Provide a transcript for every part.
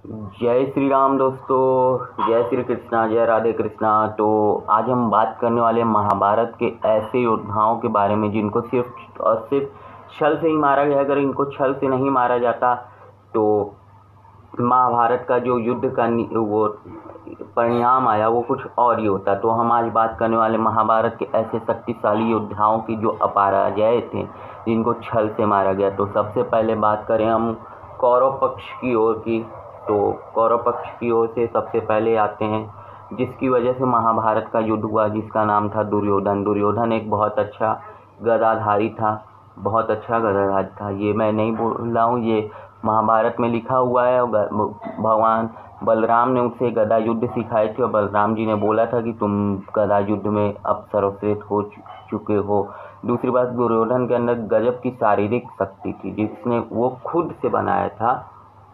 जय श्री राम दोस्तों, जय श्री कृष्णा, जय राधे कृष्णा। तो आज हम बात करने वाले हैं महाभारत के ऐसे योद्धाओं के बारे में जिनको सिर्फ और सिर्फ छल से ही मारा गया। अगर इनको छल से नहीं मारा जाता तो महाभारत का जो युद्ध का वो परिणाम आया वो कुछ और ही होता। तो हम आज बात करने वाले महाभारत के ऐसे शक्तिशाली योद्धाओं की जो अपराजय थे, जिनको छल से मारा गया। तो सबसे पहले बात करें हम कौरव पक्ष की ओर की, तो कौरव पक्ष की ओर से सबसे पहले आते हैं जिसकी वजह से महाभारत का युद्ध हुआ, जिसका नाम था दुर्योधन। दुर्योधन एक बहुत अच्छा गदाधारी था, बहुत अच्छा गदाधारी था। ये मैं नहीं बोल रहा हूँ, ये महाभारत में लिखा हुआ है। भगवान बलराम ने उसे गदा युद्ध सिखाए थे और बलराम जी ने बोला था कि तुम गदा युद्ध में अब सर्वश्रेष्ठ हो चुके हो। दूसरी बात, दुर्योधन के अंदर गजब की शारीरिक शक्ति थी, जिसने वो खुद से बनाया था।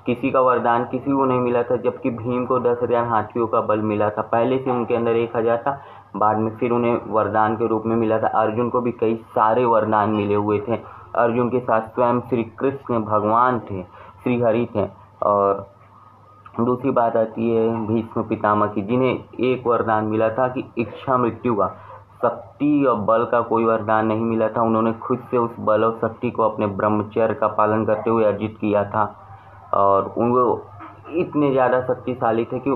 किसी का वरदान किसी को नहीं मिला था, जबकि भीम को 10,000 हाथियों का बल मिला था। पहले से उनके अंदर 1,000 था, बाद में फिर उन्हें वरदान के रूप में मिला था। अर्जुन को भी कई सारे वरदान मिले हुए थे। अर्जुन के साथ स्वयं श्री कृष्ण भगवान थे, श्री हरि थे। और दूसरी बात आती है भीष्म पितामह की, जिन्हें एक वरदान मिला था कि इच्छा मृत्यु का, शक्ति और बल का कोई वरदान नहीं मिला था। उन्होंने खुद से उस बल और शक्ति को अपने ब्रह्मचर्य का पालन करते हुए अर्जित किया था। और वो इतने ज़्यादा शक्तिशाली थे कि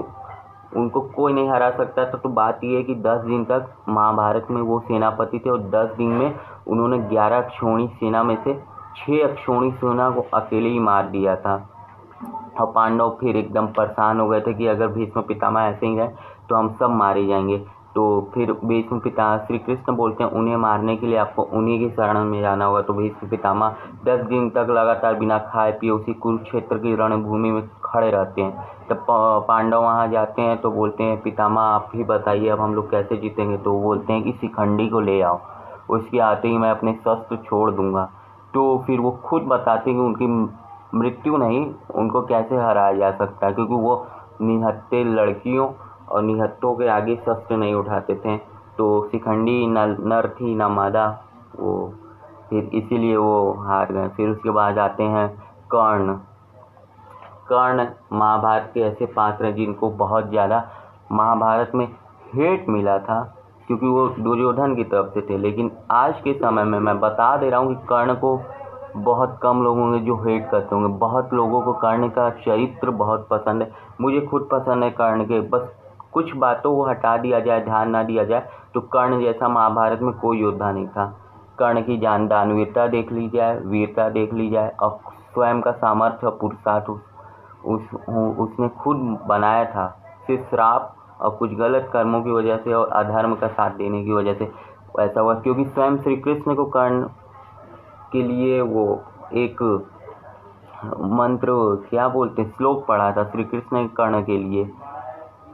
उनको कोई नहीं हरा सकता था। तो बात यह है कि 10 दिन तक महाभारत में वो सेनापति थे और 10 दिन में उन्होंने 11 अक्षौणी सेना में से 6 अक्षौणी सेना को अकेले ही मार दिया था। और पांडव फिर एकदम परेशान हो गए थे कि अगर भीष्म पितामह ऐसे ही रहे तो हम सब मारे जाएंगे। तो फिर भीष्म पितामह, श्री कृष्ण बोलते हैं उन्हें मारने के लिए आपको उन्हीं की शरण में जाना होगा। तो भीष्म पितामह 10 दिन तक लगातार बिना खाए पिए उसी कुरुक्षेत्र की रणभूमि में खड़े रहते हैं। तब पांडव वहाँ जाते हैं तो बोलते हैं पितामह आप ही बताइए अब हम लोग कैसे जीतेंगे। तो वो बोलते हैं कि शिखंडी को ले आओ, उसके आते ही मैं अपने शस्त्र छोड़ दूंगा। तो फिर वो खुद बताते हैं कि उनकी मृत्यु नहीं, उनको कैसे हराया जा सकता है, क्योंकि वो निहत्थे लड़कियों और निहत्थों के आगे शस्त्र नहीं उठाते थे। तो शिखंडी नर थी न मादा, वो फिर इसीलिए वो हार गए। फिर उसके बाद आते हैं कर्ण। कर्ण महाभारत के ऐसे पात्र हैं जिनको बहुत ज़्यादा महाभारत में हेट मिला था, क्योंकि वो दुर्योधन की तरफ से थे। लेकिन आज के समय में मैं बता दे रहा हूँ कि कर्ण को बहुत कम लोग होंगे जो हेट करते होंगे। बहुत लोगों को कर्ण का चरित्र बहुत पसंद है, मुझे खुद पसंद है कर्ण के। बस कुछ बातों को हटा दिया जाए, ध्यान ना दिया जाए, तो कर्ण जैसा महाभारत में कोई योद्धा नहीं था। कर्ण की जान दानवीरता देख ली जाए, वीरता देख ली जाए, और स्वयं का सामर्थ्य और पुरुषार्थ उसने खुद बनाया था। सिर्फ श्राप और कुछ गलत कर्मों की वजह से और अधर्म का साथ देने की वजह से ऐसा हुआ, क्योंकि स्वयं श्री कृष्ण को कर्ण के लिए वो एक मंत्र, क्या बोलते हैं, श्लोक पढ़ा था श्री कृष्ण ने कर्ण के लिए।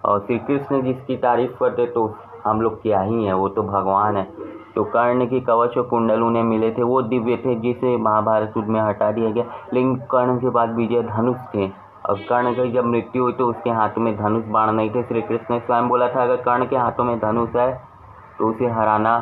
और श्री कृष्ण जिसकी तारीफ करते तो हम लोग क्या ही हैं, वो तो भगवान है। तो कर्ण की कवच और कुंडल उन्हें मिले थे, वो दिव्य थे, जिसे महाभारत युद्ध में हटा दिया गया। लेकिन कर्ण के बाद विजय धनुष थे, और कर्ण की जब मृत्यु हुई तो उसके हाथों में धनुष बाण नहीं थे। श्री कृष्ण ने स्वयं बोला था अगर कर्ण के हाथों में धनुष है तो उसे हराना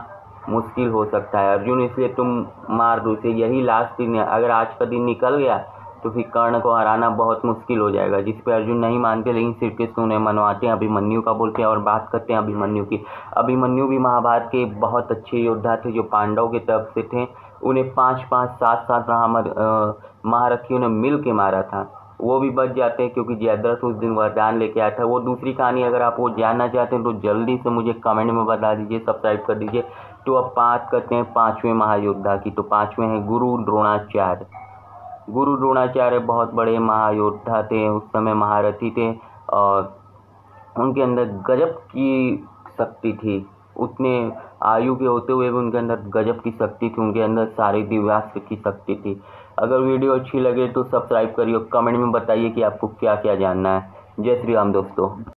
मुश्किल हो सकता है अर्जुन, इसलिए तुम मार दो उसे, यही लास्ट दिन है। अगर आज का दिन निकल गया तो फिर कर्ण को हराना बहुत मुश्किल हो जाएगा, जिस पे अर्जुन नहीं मानते। लेकिन श्री कृष्ण उन्हें मनवाते हैं, अभिमन्यु का बोलते हैं। और बात करते हैं अभिमन्यु की। अभिमन्यु भी महाभारत के बहुत अच्छे योद्धा थे जो पांडव की तरफ से थे। उन्हें 5-5, 7-7 महारथियों ने मिल के मारा था। वो भी बच जाते हैं क्योंकि जयद्रथ उस दिन वरदान लेके आया था। वो दूसरी कहानी अगर आप वो जानना चाहते हैं तो जल्दी से मुझे कमेंट में बता दीजिए, सब्सक्राइब कर दीजिए। तो अब बात करते हैं 5वें महायोद्धा की। तो 5वें हैं गुरु द्रोणाचार्य। गुरु द्रोणाचार्य बहुत बड़े महायोद्धा थे, उस समय महारथी थे, और उनके अंदर गजब की शक्ति थी। उतने आयु के होते हुए भी उनके अंदर गजब की शक्ति थी, उनके अंदर सारे दिव्यास्त्र की शक्ति थी। अगर वीडियो अच्छी लगे तो सब्सक्राइब करिए, कमेंट में बताइए कि आपको क्या क्या जानना है। जय श्री राम दोस्तों।